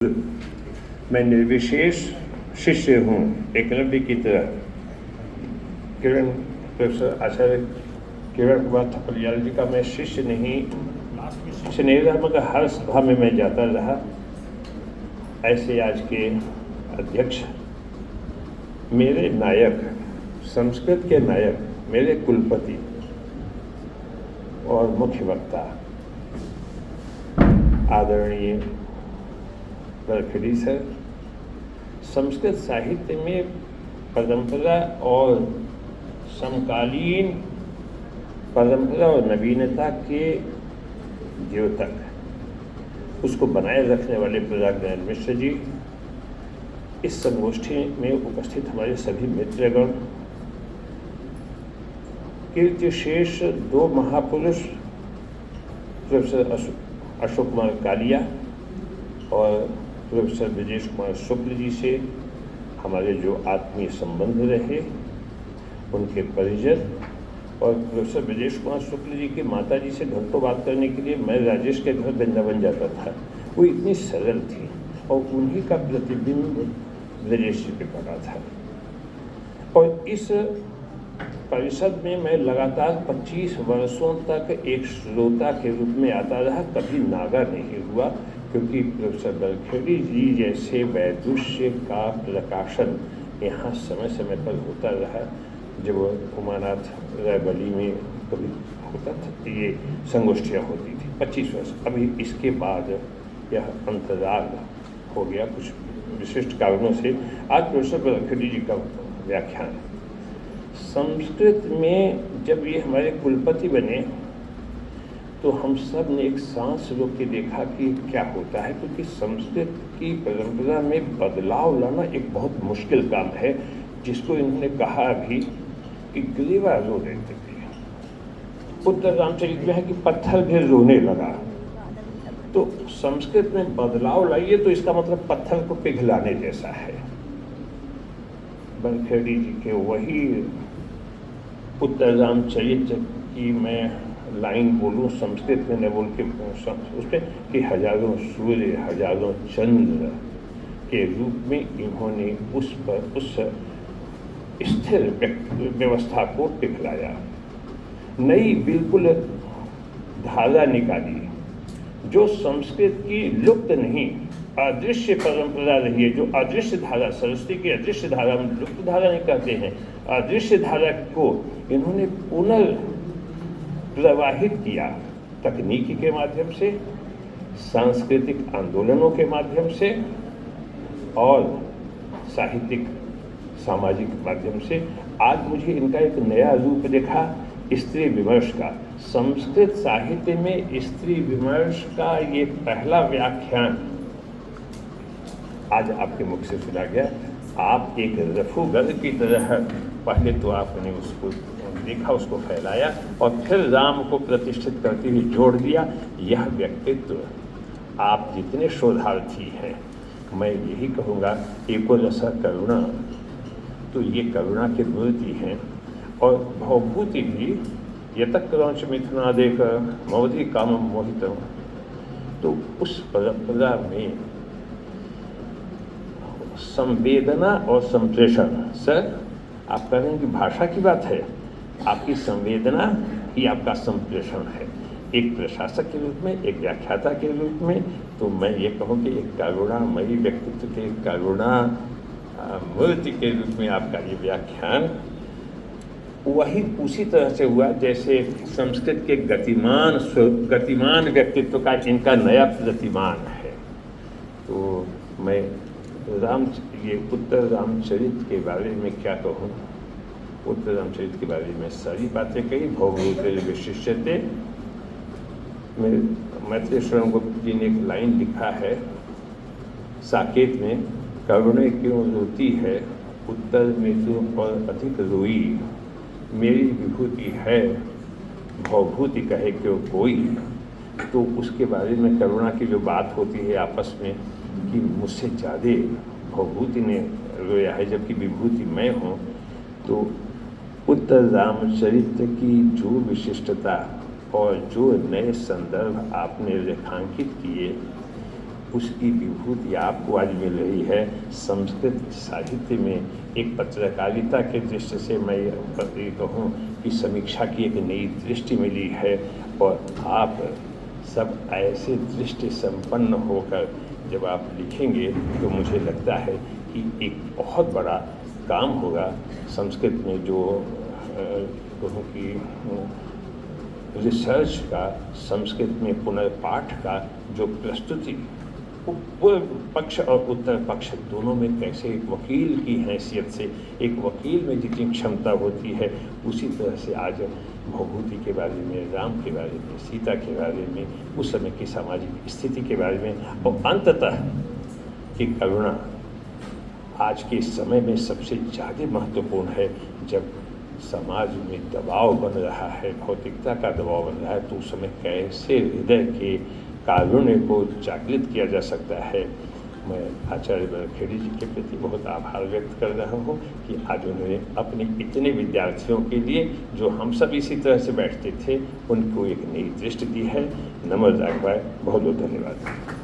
मैं निर्विशेष शिष्य हूँ, एकलव्य की तरह। प्रोफेसर आचार्य किरण कुमार थपलियाल जी का मैं शिष्य नहीं रहा, मगर हर सभा में मैं जाता रहा। ऐसे आज के अध्यक्ष, मेरे नायक, संस्कृत के नायक, मेरे कुलपति और मुख्य वक्ता आदरणीय बरखड़ी सर, संस्कृत साहित्य में परंपरा और समकालीन परंपरा और नवीनता के द्योतक उसको बनाए रखने वाले प्रयाग नयन मिश्र जी, इस संगोष्ठी में उपस्थित हमारे सभी मित्रगण, कीर्तिशेष दो महापुरुष प्रोफेसर अशोक कुमार कालिया और प्रोफेसर ब्रजेश कुमार शुक्ल जी से हमारे जो आत्मीय संबंध रहे, उनके परिजन, और प्रोफेसर ब्रजेश कुमार शुक्ल जी की माता जी से घंटों बात करने के लिए मैं राजेश के घर वृंदावन जाता था। वो इतनी सरल थी और उन्हीं का प्रतिबिंब ब्रजेश जी पे पड़ा था। और इस परिषद में मैं लगातार 25 वर्षों तक एक श्रोता के रूप में आता रहा, कभी नागा नहीं हुआ, क्योंकि प्रोफेसर बरखेड़ी जी जैसे वैदुष्य का प्रकाशन यहाँ समय समय पर होता रहा। जब उमानाथ रायबली में कभी होता था, ये संगोष्ठियाँ होती थी 25 वर्ष। अभी इसके बाद यह अंतराल हो गया कुछ विशिष्ट कारणों से। आज प्रोफेसर बरखेड़ी जी का व्याख्यान। संस्कृत में जब ये हमारे कुलपति बने तो हम सब ने एक सांस रोक के देखा कि क्या होता है, क्योंकि संस्कृत की परंपरा में बदलाव लाना एक बहुत मुश्किल काम है, जिसको इन्होंने कहा अभी कि ग्रीवा रो देते थे। उत्तर रामचरित में है कि पत्थर भी रोने लगा। तो संस्कृत में बदलाव लाइए तो इसका मतलब पत्थर को पिघलाने जैसा है। बरखेड़ी जी के वही उत्तर रामचरित की मैं लाइन बोलूं संस्कृत में, न बोल के उस पर कि हजारों सूर्य हजारों चंद्र के रूप में इन्होंने उस स्थिर व्यवस्था को पिघलाया, नई बिल्कुल धारा निकाली, जो संस्कृत की लुप्त नहीं अदृश्य परंपरा रही है। जो अदृश्य धारा, सरस्वती की अदृश्य धारा, लुप्त धारा नहीं कहते हैं, अदृश्य धारा को इन्होंने प्रवाहित किया, तकनीकी के माध्यम से, सांस्कृतिक आंदोलनों के माध्यम से और साहित्यिक सामाजिक माध्यम से। आज मुझे इनका एक नया रूप देखा, स्त्री विमर्श का। संस्कृत साहित्य में स्त्री विमर्श का ये पहला व्याख्यान आज आपके मुख से सुना गया। आप एक रफूगर की तरह पहले तो आपने उसको देखा, उसको फैलाया और फिर राम को प्रतिष्ठित करते हुए जोड़ दिया। यह व्यक्तित्व आप जितने शोधार्थी हैं, मैं यही कहूँगा, एको रसा करुणा, तो ये करुणा की मूर्ति हैं। और भवभूति भी यतः क्रौच मिथुनादेक मवधि कामम मोहितम, तो उस परंपरा में संवेदना और संप्रेषण। सर, आप कह रहे हैं कि भाषा की बात है, आपकी संवेदना ही आपका संप्रेषण है। एक प्रशासक के रूप में, एक व्याख्याता के रूप में, तो मैं ये कहूँ कि एक करुणामयी व्यक्तित्व के करुणा मूर्ति के रूप में आपका ये व्याख्यान वही उसी तरह से हुआ जैसे संस्कृत के गतिमान व्यक्तित्व का इनका नया प्रतिमान है। तो मैं ये उत्तर रामचरित के बारे में क्या कहूँ। उत्तर रामचरित के बारे में सारी बातें कही। भवभूते विशिष्यते में मैत्रेय शरण गुप्त जी ने एक लाइन लिखा है साकेत में, करुणे क्यों रोती है उत्तर में तो और अधिक रोई, मेरी विभूति है भवभूति कहे क्यों कोई। तो उसके बारे में करुणा की जो बात होती है आपस में कि मुझसे ज़्यादा भवभूति ने रोया है जबकि विभूति मैं हूँ। तो उत्तर रामचरित की जो विशिष्टता और जो नए संदर्भ आपने रेखांकित किए, उसकी विभूति आपको आज मिल रही है। संस्कृत साहित्य में एक पत्रकारिता के दृष्टि से मैं ये कहूँ कि समीक्षा की एक नई दृष्टि मिली है, और आप सब ऐसे दृष्टि संपन्न होकर जब आप लिखेंगे तो मुझे लगता है कि एक बहुत बड़ा काम होगा। संस्कृत में जो कहूँ कि रिसर्च का, संस्कृत में पुनर्पाठ का जो प्रस्तुति, पूर्व पक्ष और उत्तर पक्ष दोनों में कैसे एक वकील की हैसियत से, एक वकील में जितनी क्षमता होती है, उसी तरह से आज भभूति के बारे में, राम के बारे में, सीता के बारे में, उस समय की सामाजिक स्थिति के बारे में, और अंततः कि करुणा आज के समय में सबसे ज़्यादा महत्वपूर्ण है। जब समाज में दबाव बन रहा है, भौतिकता का दबाव बन रहा है, तो उस समय कैसे हृदय के कारुण्य को जागृत किया जा सकता है। मैं आचार्य बरखेड़ी जी के प्रति बहुत आभार व्यक्त कर रहा हूँ कि आज उन्होंने अपने इतने विद्यार्थियों के लिए, जो हम सब इसी तरह से बैठते थे, उनको एक नई दृष्टि दी है। नम्र राघवाय, बहुत बहुत धन्यवाद।